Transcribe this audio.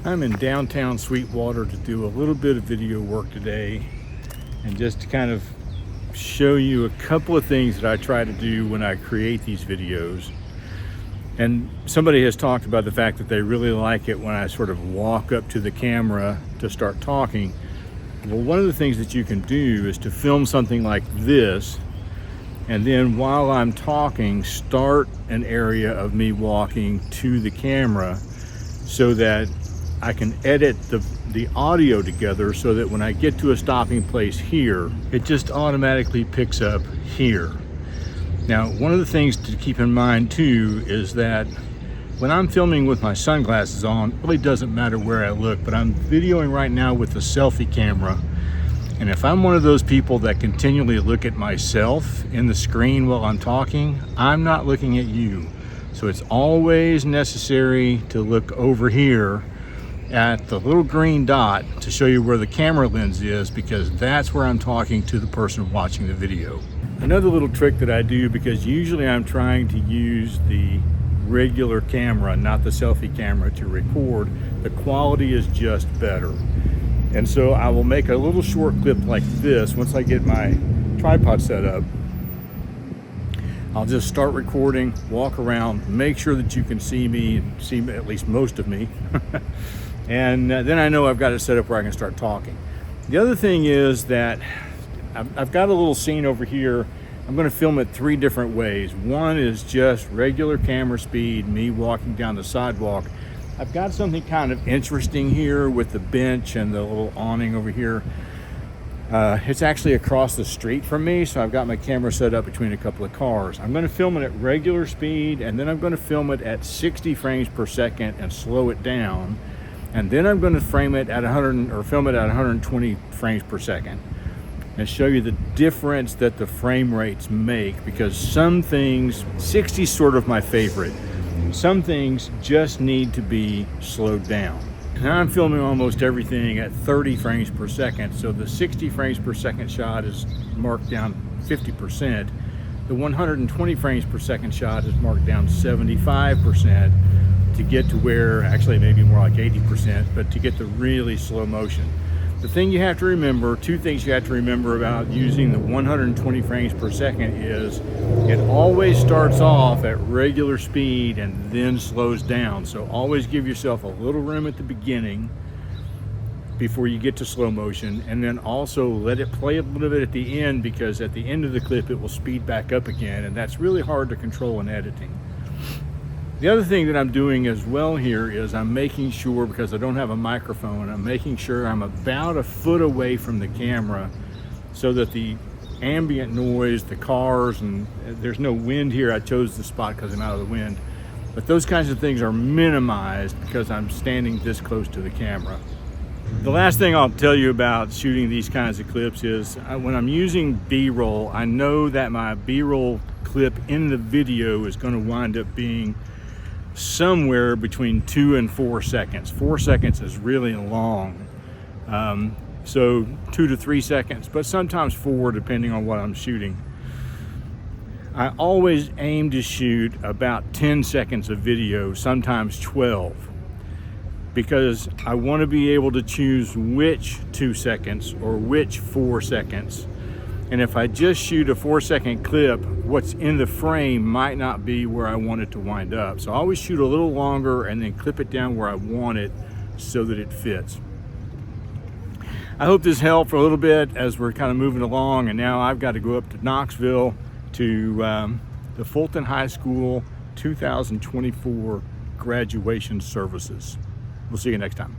I'm in downtown Sweetwater to do a little bit of video work today, and just to kind of show you a couple of things that I try to do when I create these videos. And somebody has talked about the fact that they really like it when I sort of walk up to the camera to start talking. Well, one of the things that you can do is to film something like this, and then while I'm talking, start an area of me walking to the camera so that I can edit the audio together, so that when I get to a stopping place here, it just automatically picks up here. Now, one of the things to keep in mind too is that when I'm filming with my sunglasses on, it really doesn't matter where I look, but I'm videoing right now with a selfie camera. And if I'm one of those people that continually look at myself in the screen while I'm talking, I'm not looking at you. So it's always necessary to look over here at the little green dot to show you where the camera lens is, because that's where I'm talking to the person watching the video. Another little trick that I do, because usually I'm trying to use the regular camera, not the selfie camera, to record, the quality is just better. And so I will make a little short clip like this. Once I get my tripod set up, I'll just start recording, walk around, make sure that you can see me, and see at least most of me. And then I know I've got it set up where I can start talking. The other thing is that I've got a little scene over here. I'm going to film it 3 different ways. One is just regular camera speed, me walking down the sidewalk. I've got something kind of interesting here with the bench and the little awning over here. It's actually across the street from me, so I've got my camera set up between a couple of cars. I'm going to film it at regular speed, and then I'm going to film it at 60 frames per second and slow it down. And then I'm going to film it at 120 frames per second and show you the difference that the frame rates make, because some things, 60 is sort of my favorite. Some things just need to be slowed down. Now I'm filming almost everything at 30 frames per second, so the 60 frames per second shot is marked down 50%. The 120 frames per second shot is marked down 75%. To get to where, actually maybe more like 80%, but to get the really slow motion. The thing you have to remember, 2 things you have to remember about using the 120 frames per second is it always starts off at regular speed and then slows down. So always give yourself a little room at the beginning before you get to slow motion, and then also let it play a little bit at the end, because at the end of the clip it will speed back up again, and that's really hard to control in editing. The other thing that I'm doing as well here is I'm making sure, because I don't have a microphone, I'm making sure I'm about a foot away from the camera so that the ambient noise, the cars, and there's no wind here. I chose this spot because I'm out of the wind. But those kinds of things are minimized because I'm standing this close to the camera. The last thing I'll tell you about shooting these kinds of clips is when I'm using B-roll, I know that my B-roll clip in the video is going to wind up being somewhere between 2 and 4 seconds. 4 seconds is really long. So 2 to 3 seconds, but sometimes 4 depending on what I'm shooting. I always aim to shoot about 10 seconds of video, sometimes 12, because I want to be able to choose which 2 seconds or which 4 seconds. And if I just shoot a 4-second clip, what's in the frame might not be where I want it to wind up. So I always shoot a little longer and then clip it down where I want it so that it fits. I hope this helped for a little bit as we're kind of moving along, and now I've got to go up to Knoxville to the Fulton High School 2024 graduation services. We'll see you next time.